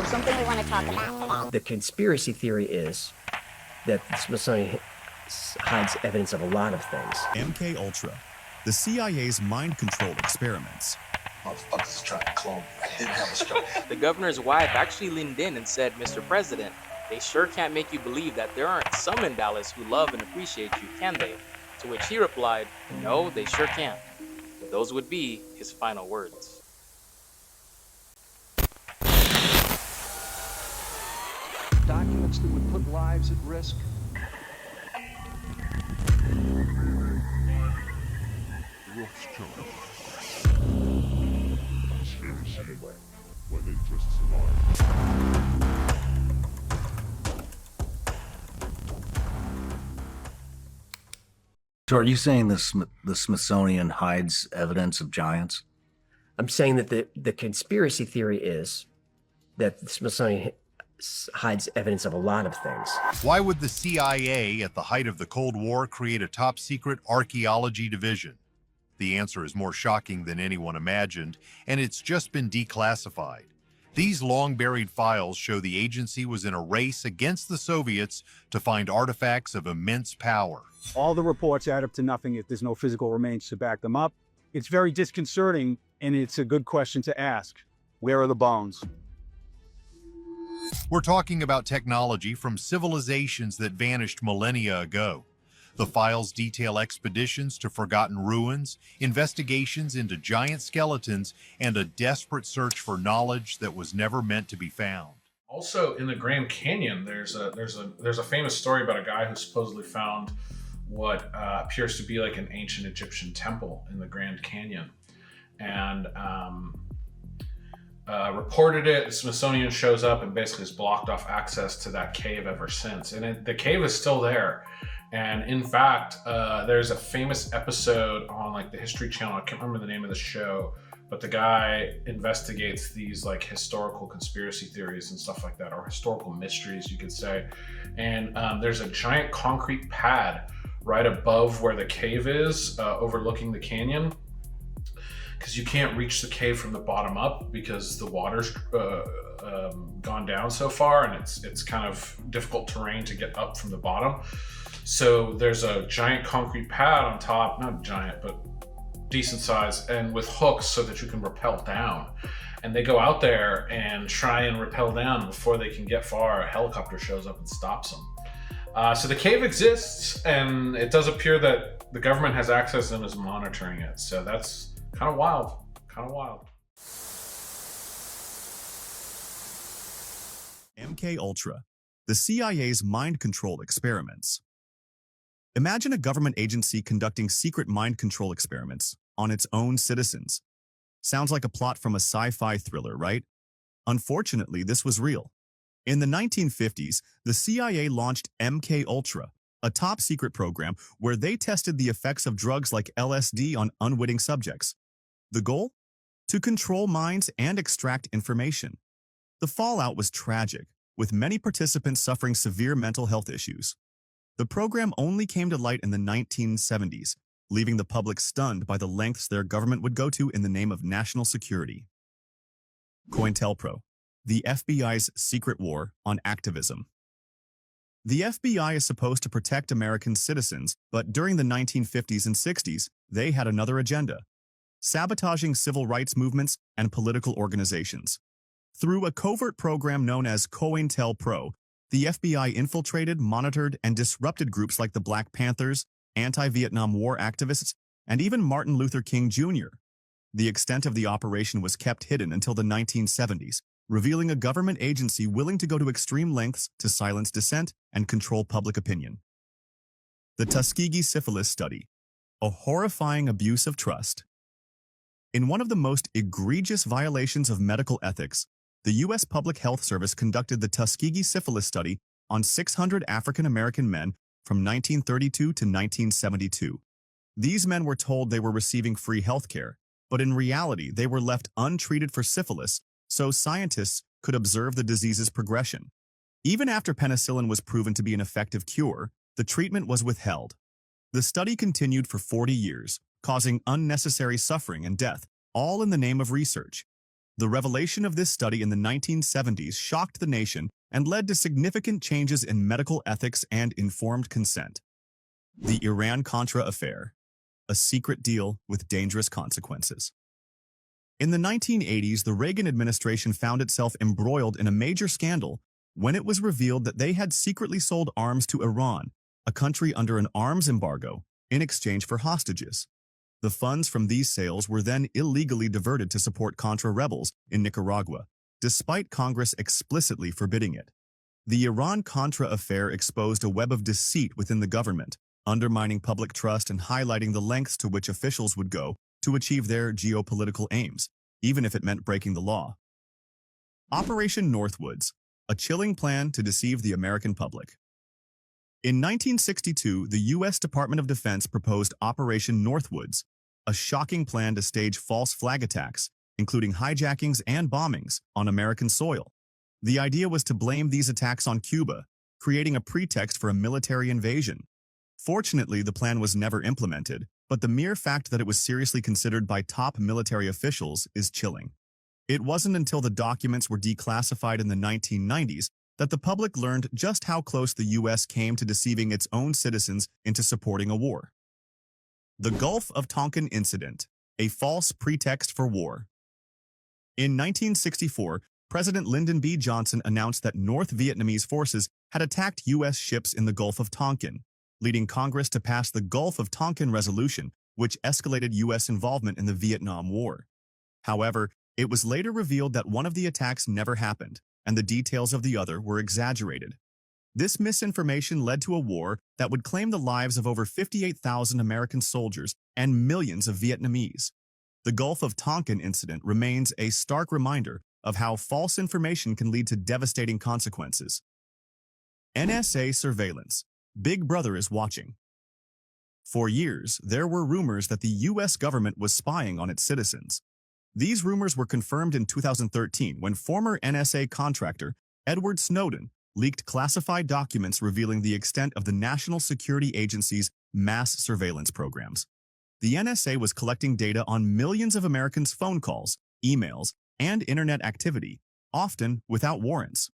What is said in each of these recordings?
Something we want to talk about. The conspiracy theory is that the Smithsonian hides evidence of a lot of things. MK Ultra, the CIA's mind control experiments. Motherfuckers trying to clone me. I didn't have a stroke. The governor's wife actually leaned in and said, "Mr. President, they sure can't make you believe that there aren't some in Dallas who love and appreciate you, can they?" To which he replied, "No, they sure can't." Those would be his final words. Documents that would put lives at risk. So are you saying the Smithsonian hides evidence of giants? I'm saying that the conspiracy theory is that the Smithsonian hides evidence of a lot of things. Why would the CIA, at the height of the Cold War, create a top-secret archaeology division? The answer is more shocking than anyone imagined, and it's just been declassified. These long-buried files show the agency was in a race against the Soviets to find artifacts of immense power. All the reports add up to nothing if there's no physical remains to back them up. It's very disconcerting, and it's a good question to ask. Where are the bones? We're talking about technology from civilizations that vanished millennia ago. The files detail expeditions to forgotten ruins, investigations into giant skeletons, and a desperate search for knowledge that was never meant to be found. Also, in the Grand Canyon, there's a famous story about a guy who supposedly found what appears to be like an ancient Egyptian temple in the Grand Canyon, and reported it. The Smithsonian shows up and basically has blocked off access to that cave ever since. And the cave is still there. And in fact, there's a famous episode on like the History Channel. I can't remember the name of the show, but the guy investigates these like historical conspiracy theories and stuff like that, or historical mysteries, you could say. And there's a giant concrete pad right above where the cave is, overlooking the canyon, because you can't reach the cave from the bottom up because the water's gone down so far, and it's kind of difficult terrain to get up from the bottom. So there's a giant concrete pad on top, not giant, but decent size, and with hooks so that you can rappel down. And they go out there and try and rappel down. Before they can get far, a helicopter shows up and stops them. So the cave exists, and it does appear that the government has access and is monitoring it. So that's kind of wild, MK Ultra, the CIA's mind control experiments. Imagine a government agency conducting secret mind control experiments on its own citizens. Sounds like a plot from a sci-fi thriller, right? Unfortunately, this was real. In the 1950s, the CIA launched MK Ultra, a top-secret program where they tested the effects of drugs like LSD on unwitting subjects. The goal? To control minds and extract information. The fallout was tragic, with many participants suffering severe mental health issues. The program only came to light in the 1970s, leaving the public stunned by the lengths their government would go to in the name of national security. COINTELPRO, the FBI's secret war on activism. The FBI is supposed to protect American citizens, but during the 1950s and 60s, they had another agenda: sabotaging civil rights movements and political organizations. Through a covert program known as COINTELPRO, the FBI infiltrated, monitored, and disrupted groups like the Black Panthers, anti-Vietnam War activists, and even Martin Luther King Jr. The extent of the operation was kept hidden until the 1970s, revealing a government agency willing to go to extreme lengths to silence dissent and control public opinion. The Tuskegee Syphilis Study, a horrifying abuse of trust. In one of the most egregious violations of medical ethics, the U.S. Public Health Service conducted the Tuskegee Syphilis Study on 600 African-American men from 1932 to 1972. These men were told they were receiving free health care, but in reality they were left untreated for syphilis so scientists could observe the disease's progression. Even after penicillin was proven to be an effective cure, the treatment was withheld. The study continued for 40 years, causing unnecessary suffering and death, all in the name of research. The revelation of this study in the 1970s shocked the nation and led to significant changes in medical ethics and informed consent. The Iran-Contra affair, a secret deal with dangerous consequences. In the 1980s, the Reagan administration found itself embroiled in a major scandal when it was revealed that they had secretly sold arms to Iran, a country under an arms embargo, in exchange for hostages. The funds from these sales were then illegally diverted to support Contra rebels in Nicaragua, despite Congress explicitly forbidding it. The Iran-Contra affair exposed a web of deceit within the government, undermining public trust and highlighting the lengths to which officials would go to achieve their geopolitical aims, even if it meant breaking the law. Operation Northwoods, a chilling plan to deceive the American public. In 1962, the U.S. Department of Defense proposed Operation Northwoods, a shocking plan to stage false flag attacks, including hijackings and bombings, on American soil. The idea was to blame these attacks on Cuba, creating a pretext for a military invasion. Fortunately, the plan was never implemented, but the mere fact that it was seriously considered by top military officials is chilling. It wasn't until the documents were declassified in the 1990s that the public learned just how close the U.S. came to deceiving its own citizens into supporting a war. The Gulf of Tonkin Incident, a false pretext for war. In 1964, President Lyndon B. Johnson announced that North Vietnamese forces had attacked U.S. ships in the Gulf of Tonkin, leading Congress to pass the Gulf of Tonkin Resolution, which escalated U.S. involvement in the Vietnam War. However, it was later revealed that one of the attacks never happened, and the details of the other were exaggerated. This misinformation led to a war that would claim the lives of over 58,000 American soldiers and millions of Vietnamese. The Gulf of Tonkin incident remains a stark reminder of how false information can lead to devastating consequences. NSA surveillance. Big Brother is watching. For years, there were rumors that the U.S. government was spying on its citizens. These rumors were confirmed in 2013 when former NSA contractor Edward Snowden leaked classified documents revealing the extent of the National Security Agency's mass surveillance programs. The NSA was collecting data on millions of Americans' phone calls, emails, and internet activity, often without warrants.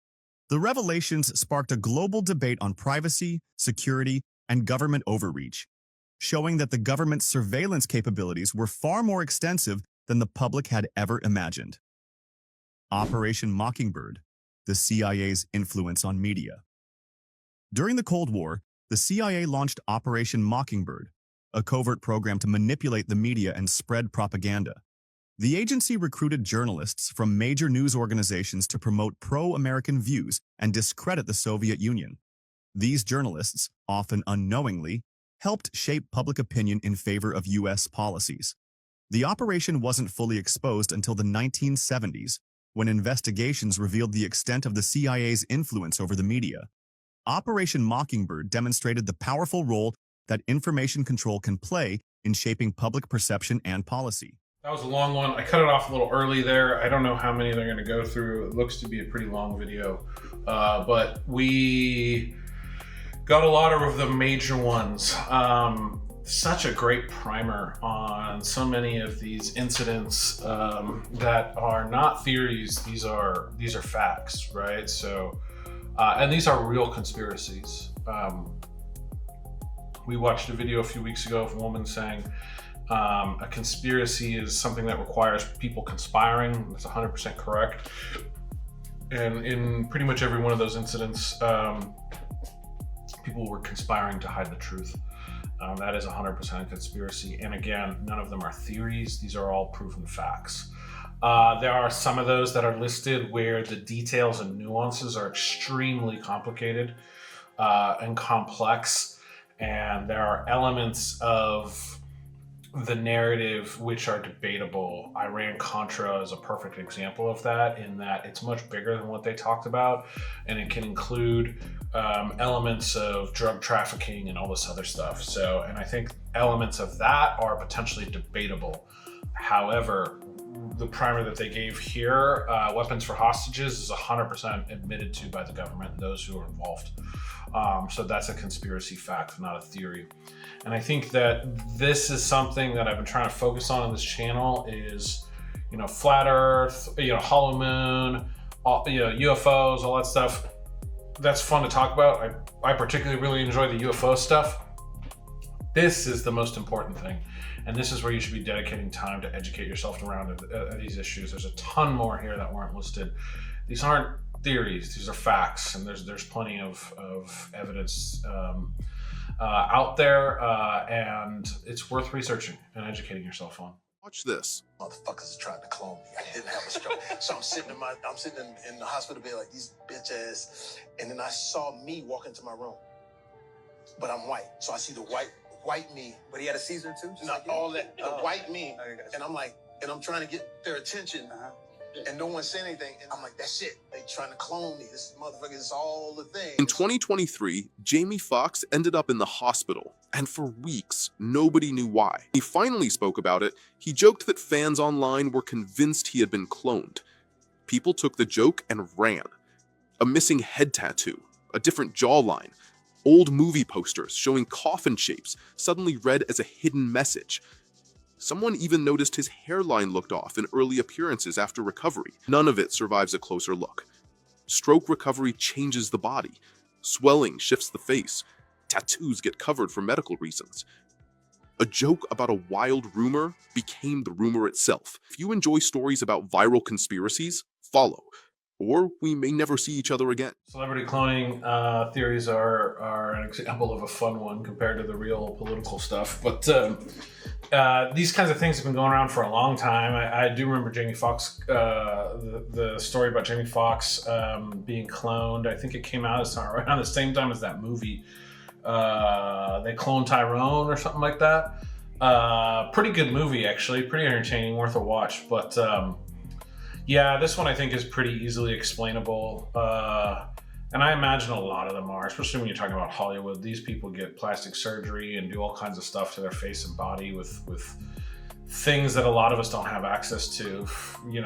The revelations sparked a global debate on privacy, security, and government overreach, showing that the government's surveillance capabilities were far more extensive than the public had ever imagined. Operation Mockingbird, the CIA's influence on media. During the Cold War, the CIA launched Operation Mockingbird, a covert program to manipulate the media and spread propaganda. The agency recruited journalists from major news organizations to promote pro-American views and discredit the Soviet Union. These journalists, often unknowingly, helped shape public opinion in favor of U.S. policies. The operation wasn't fully exposed until the 1970s, when investigations revealed the extent of the CIA's influence over the media. Operation Mockingbird demonstrated the powerful role that information control can play in shaping public perception and policy. That was a long one. I cut it off a little early there. I don't know how many they're going to go through. It looks to be a pretty long video, but we got a lot of the major ones. Such a great primer on so many of these incidents that are not theories. These are facts, right? So, and these are real conspiracies. We watched a video a few weeks ago of a woman saying a conspiracy is something that requires people conspiring. That's 100% correct. And in pretty much every one of those incidents, people were conspiring to hide the truth. That is 100% a conspiracy. And again, none of them are theories. These are all proven facts. There are some of those that are listed where the details and nuances are extremely complicated and complex. And there are elements of the narrative which are debatable. Iran-Contra is a perfect example of that, in that it's much bigger than what they talked about, and it can include elements of drug trafficking and all this other stuff. So, and I think elements of that are potentially debatable. However, the primer that they gave here, weapons for hostages, is 100% admitted to by the government and those who are involved. So that's a conspiracy fact, not a theory. And I think that this is something that I've been trying to focus on this channel is, flat Earth, hollow moon, UFOs, all that stuff. That's fun to talk about. I particularly really enjoy the UFO stuff. This is the most important thing. And this is where you should be dedicating time to educate yourself around these issues. There's a ton more here that weren't listed. These aren't theories, these are facts, and there's plenty of evidence out there, and it's worth researching and educating yourself on. Watch this. Motherfuckers are trying to clone me. I didn't have a stroke. So I'm sitting in the hospital bed like these bitch ass, and then I saw me walk into my room. But I'm white, so I see the white me. But he had a Caesar too? Not like all that, the white me. And I'm like, and I'm trying to get their attention. And no one said anything. And I'm like, that's it. They trying to clone me. This motherfucker is all the thing. In 2023, Jamie Foxx ended up in the hospital, and for weeks, nobody knew why. He finally spoke about it. He joked that fans online were convinced he had been cloned. People took the joke and ran. A missing head tattoo, a different jawline, old movie posters showing coffin shapes suddenly read as a hidden message. Someone even noticed his hairline looked off in early appearances after recovery. None of it survives a closer look. Stroke recovery changes the body. Swelling shifts the face. Tattoos get covered for medical reasons. A joke about a wild rumor became the rumor itself. If you enjoy stories about viral conspiracies, follow, or we may never see each other again. Celebrity cloning theories are an example of a fun one compared to the real political stuff. But these kinds of things have been going around for a long time. I do remember Jamie Foxx, the story about Jamie Foxx being cloned. I think it came out around the same time as that movie. They cloned Tyrone or something like that. Pretty good movie, actually. Pretty entertaining, worth a watch. But yeah, this one I think is pretty easily explainable. And I imagine a lot of them are, especially when you're talking about Hollywood. These people get plastic surgery and do all kinds of stuff to their face and body with things that a lot of us don't have access to.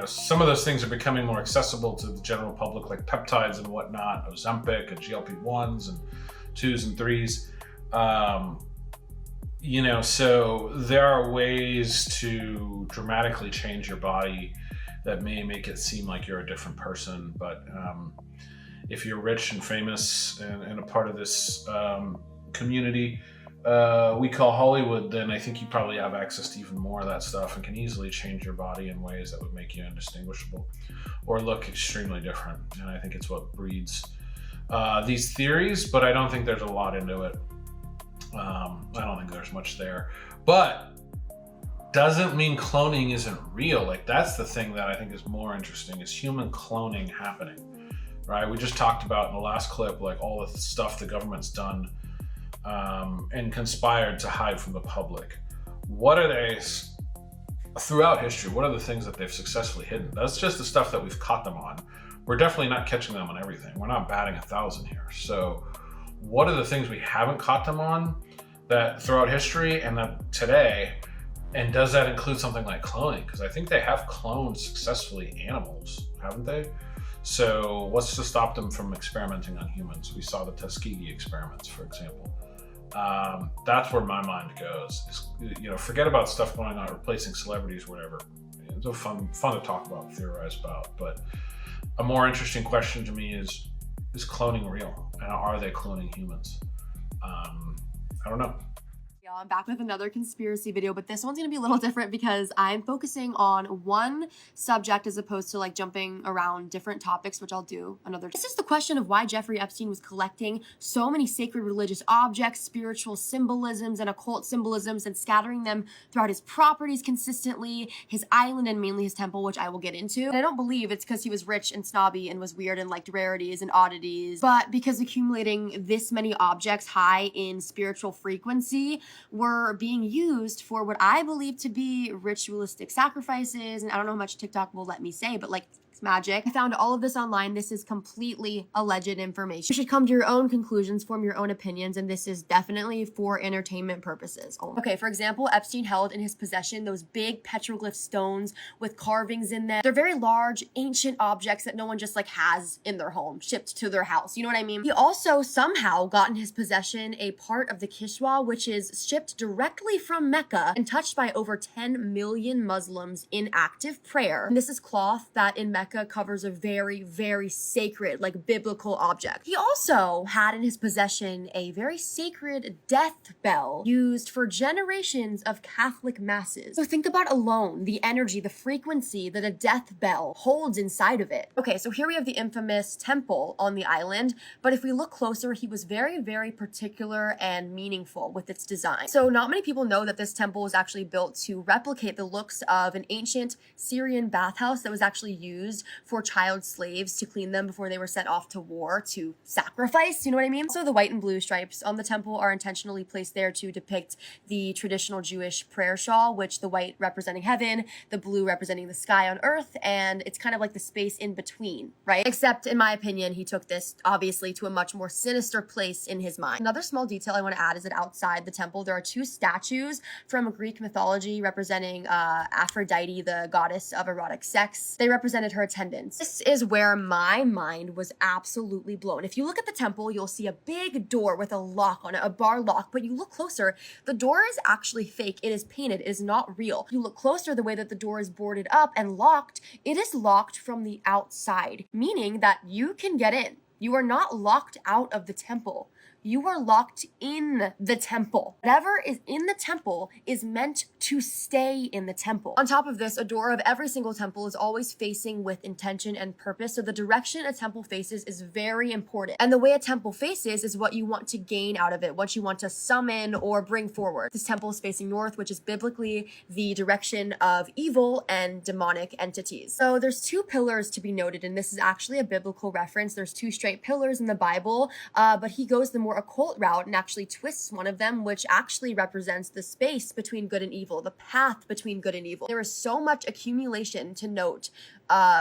Some of those things are becoming more accessible to the general public, like peptides and whatnot, Ozempic and GLP-1s and 2s and 3s. So there are ways to dramatically change your body that may make it seem like you're a different person. But if you're rich and famous and a part of this community we call Hollywood, then I think you probably have access to even more of that stuff and can easily change your body in ways that would make you indistinguishable or look extremely different. And I think it's what breeds these theories, but I don't think there's a lot into it. I don't think there's much there. But doesn't mean cloning isn't real. Like, that's the thing that I think is more interesting, is human cloning happening, right? We just talked about in the last clip, like all the stuff the government's done and conspired to hide from the public. What are they, throughout history, what are the things that they've successfully hidden? That's just the stuff that we've caught them on. We're definitely not catching them on everything. We're not batting 1,000 here. So what are the things we haven't caught them on that throughout history and that today? And does that include something like cloning? Because I think they have cloned successfully animals, haven't they? So what's to stop them from experimenting on humans? We saw the Tuskegee experiments, for example. That's where my mind goes. Forget about stuff going on, replacing celebrities, whatever. It's fun to talk about, theorize about. But a more interesting question to me is cloning real? And are they cloning humans? I don't know. I'm back with another conspiracy video, but this one's gonna be a little different because I'm focusing on one subject as opposed to like jumping around different topics, which I'll do another. This is the question of why Jeffrey Epstein was collecting so many sacred religious objects, spiritual symbolisms, and occult symbolisms, and scattering them throughout his properties consistently, his island, and mainly his temple, which I will get into. And I don't believe it's because he was rich and snobby and was weird and liked rarities and oddities, but because accumulating this many objects high in spiritual frequency were being used for what I believe to be ritualistic sacrifices. And I don't know how much TikTok will let me say, but like, it's magic. I found all of this online. This is completely alleged information. You should come to your own conclusions, form your own opinions, and this is definitely for entertainment purposes only. Okay, for example, Epstein held in his possession those big petroglyph stones with carvings in them. They're very large, ancient objects that no one just like has in their home, shipped to their house. You know what I mean? He also somehow got in his possession a part of the Kishwa, which is shipped directly from Mecca and touched by over 10 million Muslims in active prayer. And this is cloth that in Mecca covers a very, very sacred, like biblical object. He also had in his possession a very sacred death bell used for generations of Catholic masses. So think about alone the energy, the frequency that a death bell holds inside of it. Okay, so here we have the infamous temple on the island, but if we look closer, he was very, very particular and meaningful with its design. So not many people know that this temple was actually built to replicate the looks of an ancient Syrian bathhouse that was actually used for child slaves to clean them before they were sent off to war to sacrifice, you know what I mean? So the white and blue stripes on the temple are intentionally placed there to depict the traditional Jewish prayer shawl, which the white representing heaven, the blue representing the sky on earth, and it's kind of like the space in between, right? Except in my opinion, he took this obviously to a much more sinister place in his mind. Another small detail I want to add is that outside the temple, there are two statues from Greek mythology representing Aphrodite, the goddess of erotic sex. They represented her attendants. This is where my mind was absolutely blown. If you look at the temple, you'll see a big door with a lock on it, a bar lock, but you look closer, the door is actually fake. It is painted. It is not real. You look closer, the way that the door is boarded up and locked, it is locked from the outside, meaning that you can get in. You are not locked out of the temple. You are locked in the temple. Whatever is in the temple is meant to stay in the temple. On top of this, a door of every single temple is always facing with intention and purpose. So the direction a temple faces is very important. And the way a temple faces is what you want to gain out of it, what you want to summon or bring forward. This temple is facing north, which is biblically the direction of evil and demonic entities. So there's two pillars to be noted, and this is actually a biblical reference. There's two straight pillars in the Bible, but he goes the more occult route and actually twists one of them, which actually represents the space between good and evil, the path between good and evil. There is so much accumulation to note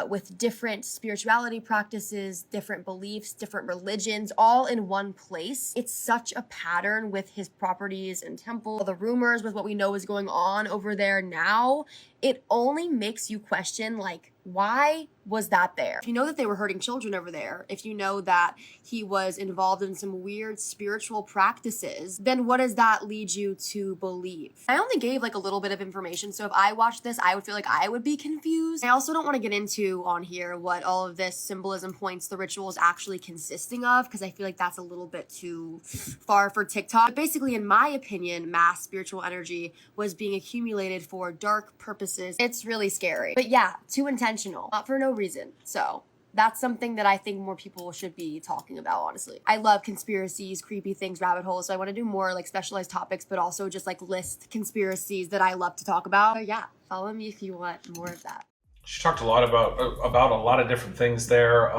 with different spirituality practices, different beliefs, different religions, all in one place. It's such a pattern with his properties and temple, the rumors with what we know is going on over there now. It only makes you question, like, why was that there? If you know that they were hurting children over there, if you know that he was involved in some weird spiritual practices, then what does that lead you to believe? I only gave like a little bit of information, so if I watched this, I would feel like I would be confused. I also don't want to get into on here what all of this symbolism points the ritual is actually consisting of, because I feel like that's a little bit too far for TikTok. But basically, in my opinion, mass spiritual energy was being accumulated for dark purposes. It's really scary. But yeah, too intentional, not for no reason. So that's something that I think more people should be talking about, honestly. I love conspiracies, creepy things, rabbit holes, so I want to do more like specialized topics, but also just like list conspiracies that I love to talk about. But yeah, follow me if you want more of that. She talked a lot about a lot of different things there.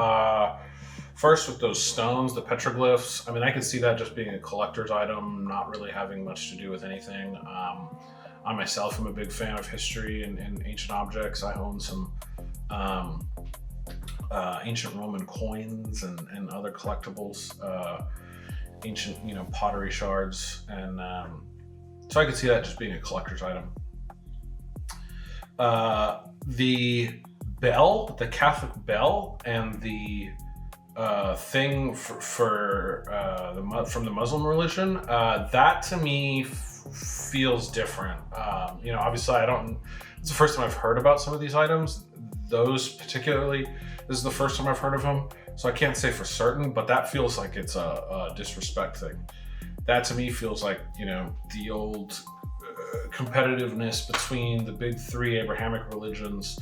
First, with those stones, the petroglyphs, I mean, I can see that just being a collector's item, not really having much to do with anything. I myself am a big fan of history and ancient objects. I own some ancient Roman coins and other collectibles, ancient, pottery shards, and so I could see that just being a collector's item. The bell, the Catholic bell, and the thing from the Muslim religion, that to me feels different. Obviously it's the first time I've heard about some of these items. Those particularly, this is the first time I've heard of them, so I can't say for certain, but that feels like it's a disrespect thing. That to me feels like, the old competitiveness between the big three Abrahamic religions,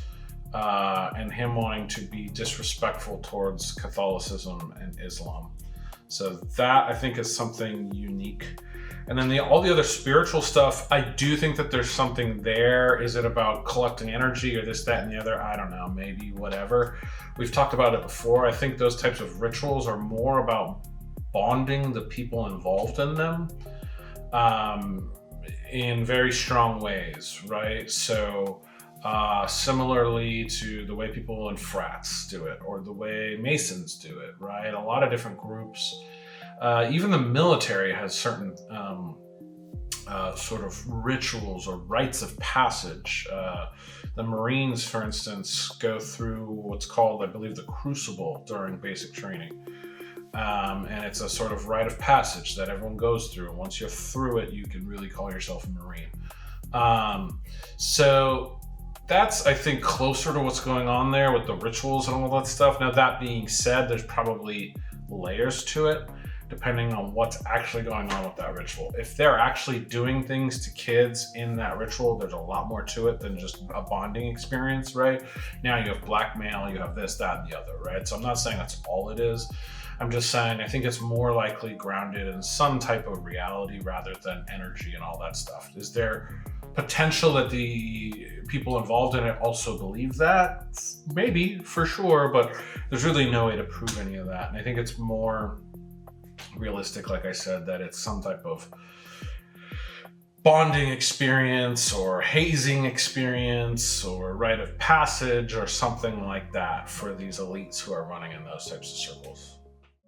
and him wanting to be disrespectful towards Catholicism and Islam. So that, I think, is something unique. And then all the other spiritual stuff, I do think that there's something there. Is it about collecting energy or this, that, and the other? I don't know, maybe, whatever. We've talked about it before. I think those types of rituals are more about bonding the people involved in them in very strong ways, right? So similarly to the way people in frats do it, or the way Masons do it, right? A lot of different groups. Even the military has certain sort of rituals or rites of passage. The Marines, for instance, go through what's called, I believe, the crucible during basic training. And it's a sort of rite of passage that everyone goes through. And once you're through it, you can really call yourself a Marine. So that's, I think, closer to what's going on there with the rituals and all that stuff. Now, that being said, there's probably layers to it, depending on what's actually going on with that ritual. If they're actually doing things to kids in that ritual, there's a lot more to it than just a bonding experience, right? Now you have blackmail, you have this, that, and the other, right? So I'm not saying that's all it is. I'm just saying I think it's more likely grounded in some type of reality rather than energy and all that stuff. Is there potential that the people involved in it also believe that? Maybe, for sure, but there's really no way to prove any of that. And I think it's more realistic, like I said, that it's some type of bonding experience or hazing experience or rite of passage or something like that for these elites who are running in those types of circles.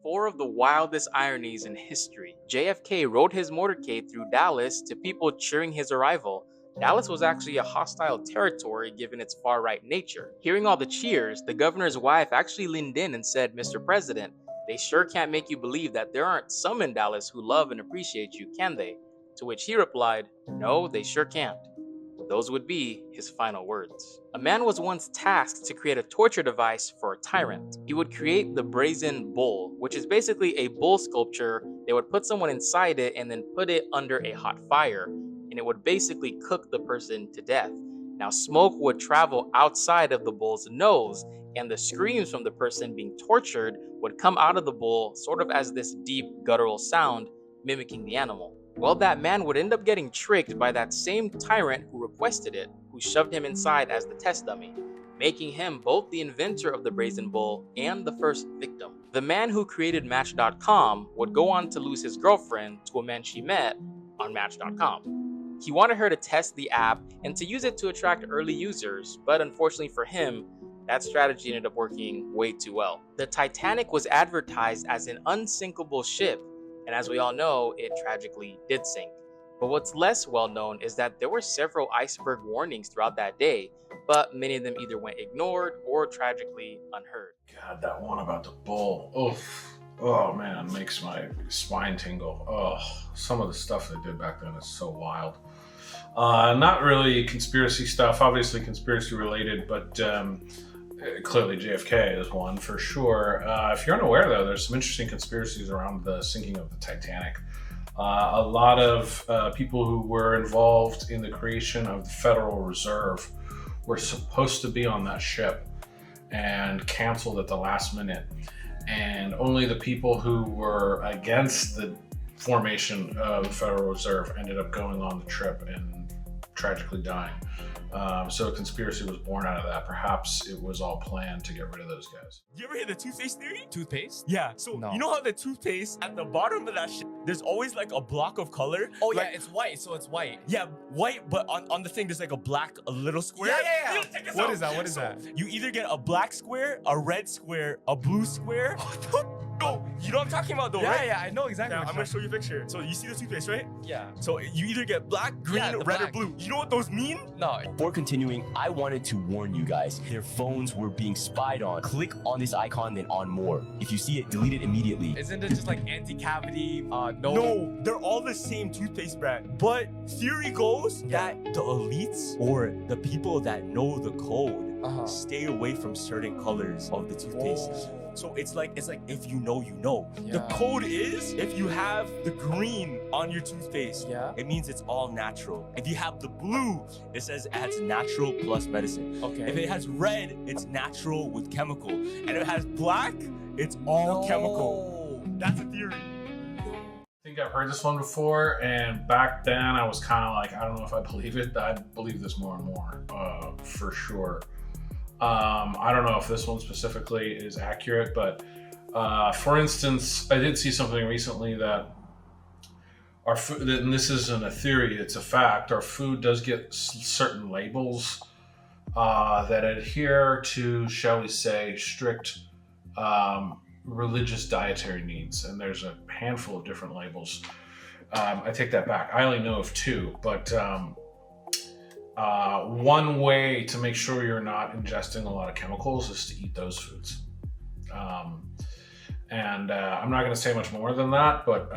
Four of the wildest ironies in history. JFK rode his motorcade through Dallas to people cheering his arrival. Dallas was actually a hostile territory given its far-right nature. Hearing all the cheers, the governor's wife actually leaned in and said, "Mr. President, they sure can't make you believe that there aren't some in Dallas who love and appreciate you, can they?" To which he replied, "No, they sure can't." Those would be his final words. A man was once tasked to create a torture device for a tyrant. He would create the brazen bull, which is basically a bull sculpture. They would put someone inside it and then put it under a hot fire, and it would basically cook the person to death. Now, smoke would travel outside of the bull's nose, and the screams from the person being tortured would come out of the bull sort of as this deep guttural sound, mimicking the animal. Well, that man would end up getting tricked by that same tyrant who requested it, who shoved him inside as the test dummy, making him both the inventor of the brazen bull and the first victim. The man who created Match.com would go on to lose his girlfriend to a man she met on Match.com. He wanted her to test the app and to use it to attract early users, but unfortunately for him, that strategy ended up working way too well. The Titanic was advertised as an unsinkable ship, and as we all know, it tragically did sink. But what's less well known is that there were several iceberg warnings throughout that day, but many of them either went ignored or tragically unheard. God, that one about the bull. Oh man, makes my spine tingle. Oh, some of the stuff they did back then is so wild. Not really conspiracy stuff, obviously conspiracy related, but clearly JFK is one for sure. If you're unaware though, there's some interesting conspiracies around the sinking of the Titanic. A lot of people who were involved in the creation of the Federal Reserve were supposed to be on that ship and canceled at the last minute. And only the people who were against the formation of the Federal Reserve ended up going on the trip and tragically dying. So a conspiracy was born out of that. Perhaps it was all planned to get rid of those guys. You ever hear the toothpaste theory? Toothpaste? Yeah. So you know how the toothpaste at the bottom of that shit, there's always like a block of color. Oh like, yeah, it's white, so it's white. Yeah, white, but on the thing there's like a black, a little square. Yeah. Yo, check this What out. is that? What is So that? You either get a black square, a red square, a blue square. No, you know what I'm talking about though, right? Yeah, I know exactly. Yeah, what I'm you're gonna show you a picture. So you see the toothpaste, right? Yeah. So you either get black, green, Yeah, the red, or black. blue. You know what those mean? No. Before continuing, I wanted to warn you guys. Their phones were being spied on. Click on this icon, then on more. If you see it, delete it immediately. Isn't it just like anti-cavity? No, they're all the same toothpaste brand. But theory goes that the elites or the people that know the code stay away from certain colors of the toothpaste. So it's like if you know, you know. The code is if you have the green on your toothpaste, it means it's all natural. If you have the blue, it says it has natural plus medicine. Okay. If it has red, it's natural with chemical. And if it has black, it's all chemical. That's a theory. I think I've heard this one before, and back then I was kind of like, I don't know if I believe it. I believe this more and more, for sure. I don't know if this one specifically is accurate, but for instance, I did see something recently that our food, and this isn't a theory, it's a fact, our food does get certain labels that adhere to, shall we say, strict religious dietary needs, and there's a handful of different labels. I take that back. I only know of two, but one way to make sure you're not ingesting a lot of chemicals is to eat those foods. And I'm not going to say much more than that, but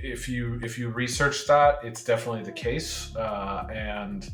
if you research that, it's definitely the case. And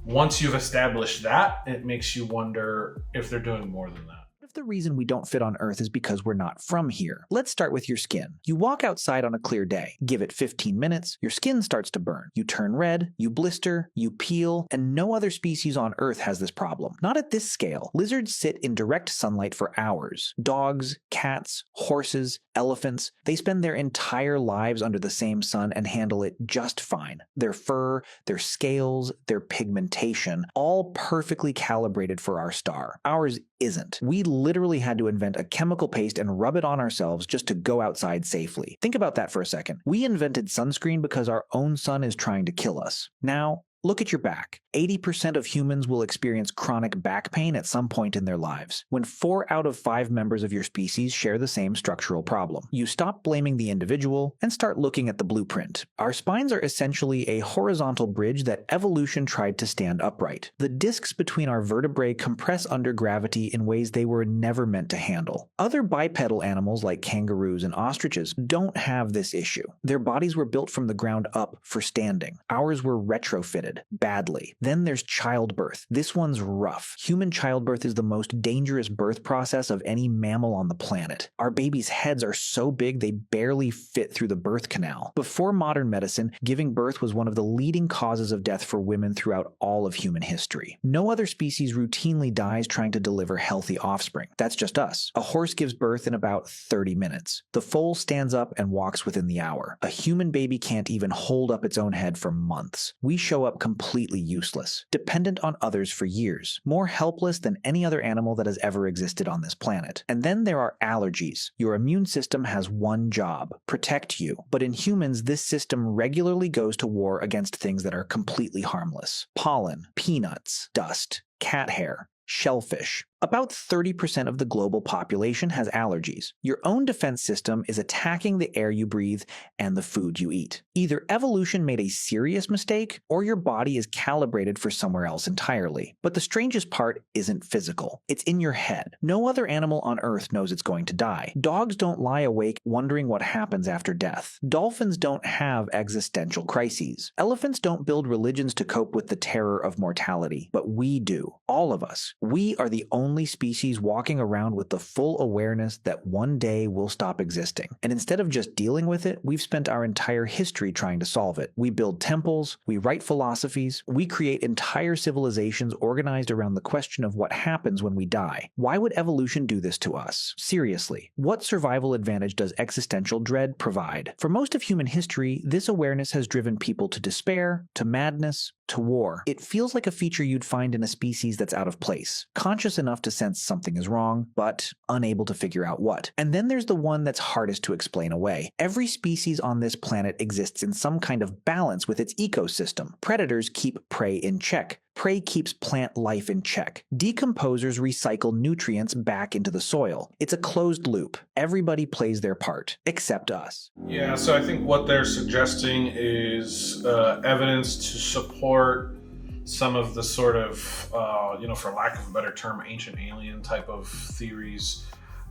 once you've established that, it makes you wonder if they're doing more than that. If the reason we don't fit on Earth is because we're not from here. Let's start with your skin. You walk outside on a clear day. Give it 15 minutes, your skin starts to burn. You turn red, you blister, you peel, and no other species on Earth has this problem. Not at this scale. Lizards sit in direct sunlight for hours. Dogs, cats, horses, elephants, they spend their entire lives under the same sun and handle it just fine. Their fur, their scales, their pigmentation, all perfectly calibrated for our star. Ours isn't. We literally had to invent a chemical paste and rub it on ourselves just to go outside safely. Think about that for a second. We invented sunscreen because our own sun is trying to kill us. Now, look at your back. 80% of humans will experience chronic back pain at some point in their lives, when 4 out of 5 members of your species share the same structural problem. You stop blaming the individual and start looking at the blueprint. Our spines are essentially a horizontal bridge that evolution tried to stand upright. The discs between our vertebrae compress under gravity in ways they were never meant to handle. Other bipedal animals like kangaroos and ostriches don't have this issue. Their bodies were built from the ground up for standing. Ours were retrofitted badly. Then there's childbirth. This one's rough. Human childbirth is the most dangerous birth process of any mammal on the planet. Our babies' heads are so big they barely fit through the birth canal. Before modern medicine, giving birth was one of the leading causes of death for women throughout all of human history. No other species routinely dies trying to deliver healthy offspring. That's just us. A horse gives birth in about 30 minutes. The foal stands up and walks within the hour. A human baby can't even hold up its own head for months. We show up completely useless, dependent on others for years, more helpless than any other animal that has ever existed on this planet. And then there are allergies. Your immune system has one job: protect you. But in humans, this system regularly goes to war against things that are completely harmless. Pollen, peanuts, dust, cat hair, shellfish. About 30% of the global population has allergies. Your own defense system is attacking the air you breathe and the food you eat. Either evolution made a serious mistake, or your body is calibrated for somewhere else entirely. But the strangest part isn't physical. It's in your head. No other animal on Earth knows it's going to die. Dogs don't lie awake wondering what happens after death. Dolphins don't have existential crises. Elephants don't build religions to cope with the terror of mortality. But we do. All of us. We are the only species walking around with the full awareness that one day we'll stop existing. And instead of just dealing with it, we've spent our entire history trying to solve it. We build temples, we write philosophies, we create entire civilizations organized around the question of what happens when we die. Why would evolution do this to us? Seriously, what survival advantage does existential dread provide? For most of human history, this awareness has driven people to despair, to madness, to war. It feels like a feature you'd find in a species that's out of place, conscious enough to sense something is wrong, but unable to figure out what. And then there's the one that's hardest to explain away. Every species on this planet exists in some kind of balance with its ecosystem. Predators keep prey in check. Prey keeps plant life in check. Decomposers recycle nutrients back into the soil. It's a closed loop. Everybody plays their part, except us. Yeah, so I think what they're suggesting is evidence to support some of the sort of, for lack of a better term, ancient alien type of theories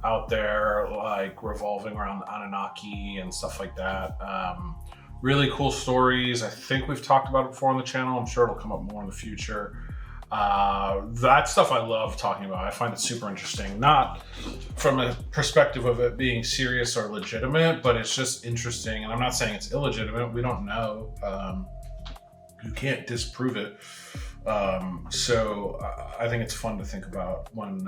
out there, like revolving around the Anunnaki and stuff like that. Really cool stories. I think we've talked about it before on the channel. I'm sure it'll come up more in the future. That stuff I love talking about. I find it super interesting. Not from a perspective of it being serious or legitimate, but it's just interesting. And I'm not saying it's illegitimate. We don't know. You can't disprove it. So I think it's fun to think about when...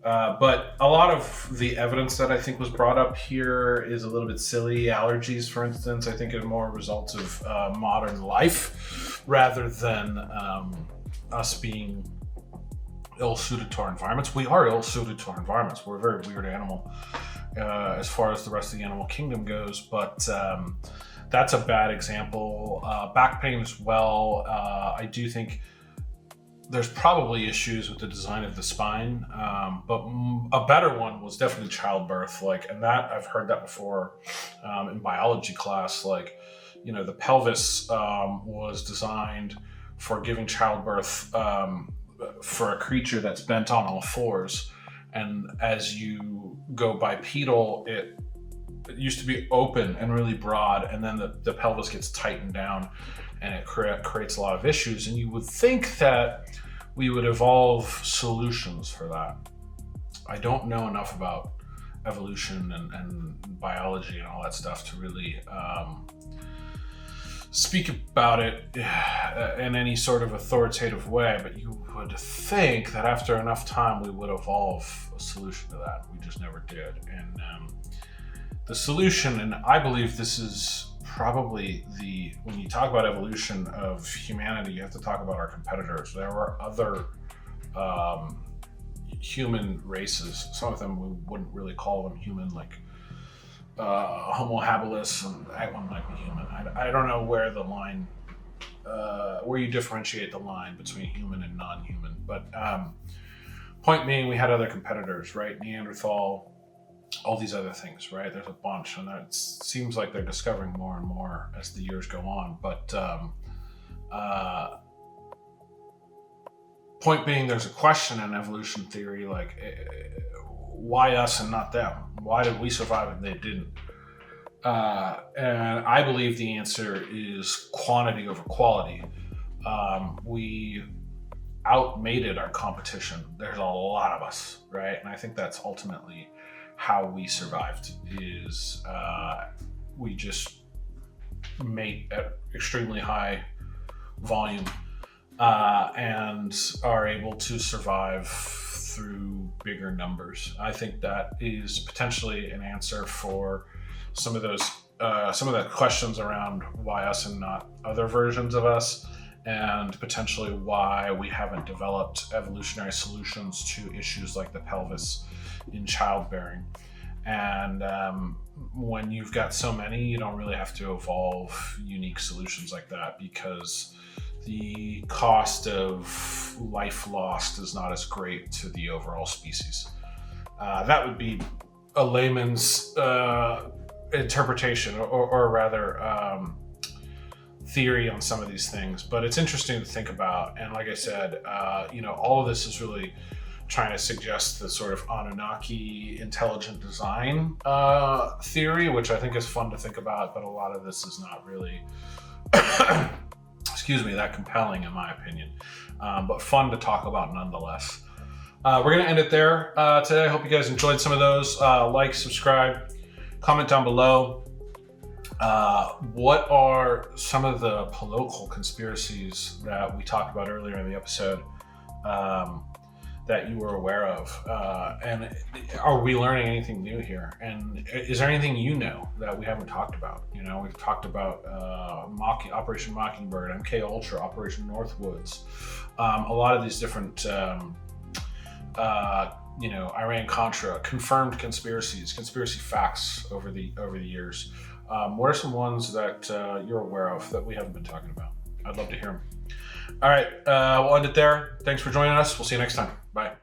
but a lot of the evidence that I think was brought up here is a little bit silly. Allergies, for instance, I think are more results of modern life rather than us being ill-suited to our environments. We are ill-suited to our environments. We're a very weird animal as far as the rest of the animal kingdom goes, but that's a bad example. Back pain as well. I do think there's probably issues with the design of the spine, but a better one was definitely childbirth. And that I've heard that before in biology class. The pelvis was designed for giving childbirth for a creature that's bent on all fours. And as you go bipedal, it used to be open and really broad, and then the pelvis gets tightened down, and it creates a lot of issues. And you would think that we would evolve solutions for that. I don't know enough about evolution and biology and all that stuff to really speak about it in any sort of authoritative way, but you would think that after enough time we would evolve a solution to that. We just never did. And the solution, and I believe this is probably when you talk about evolution of humanity, you have to talk about our competitors. There were other human races. Some of them we wouldn't really call them human, like Homo habilis, and that one might be human. I don't know where the line, where you differentiate the line between human and non-human. But point being, we had other competitors, right? Neanderthal, all these other things, right? There's a bunch, and it seems like they're discovering more and more as the years go on. But point being, there's a question in evolution theory, like, why us and not them? Why did we survive and they didn't? And I believe the answer is quantity over quality. We outmated our competition. There's a lot of us, right? And I think that's ultimately how we survived, is we just mate at extremely high volume and are able to survive through bigger numbers. I think that is potentially an answer for some of those some of the questions around why us and not other versions of us, and potentially why we haven't developed evolutionary solutions to issues like the pelvis in childbearing. And when you've got so many, you don't really have to evolve unique solutions like that, because the cost of life lost is not as great to the overall species. That would be a layman's interpretation, or rather theory on some of these things. But it's interesting to think about. And like I said, all of this is really trying to suggest the sort of Anunnaki intelligent design theory, which I think is fun to think about, but a lot of this is not really that compelling in my opinion, but fun to talk about nonetheless. We're going to end it there today. I hope you guys enjoyed some of those. Like, subscribe, comment down below. What are some of the political conspiracies that we talked about earlier in the episode that you were aware of? And are we learning anything new here? And is there anything you know that we haven't talked about? We've talked about Operation Mockingbird, MK Ultra, Operation Northwoods, a lot of these different Iran-Contra, confirmed conspiracies, conspiracy facts over the years. What are some ones that you're aware of that we haven't been talking about? I'd love to hear them. All right, we'll end it there. Thanks for joining us. We'll see you next time. Bye.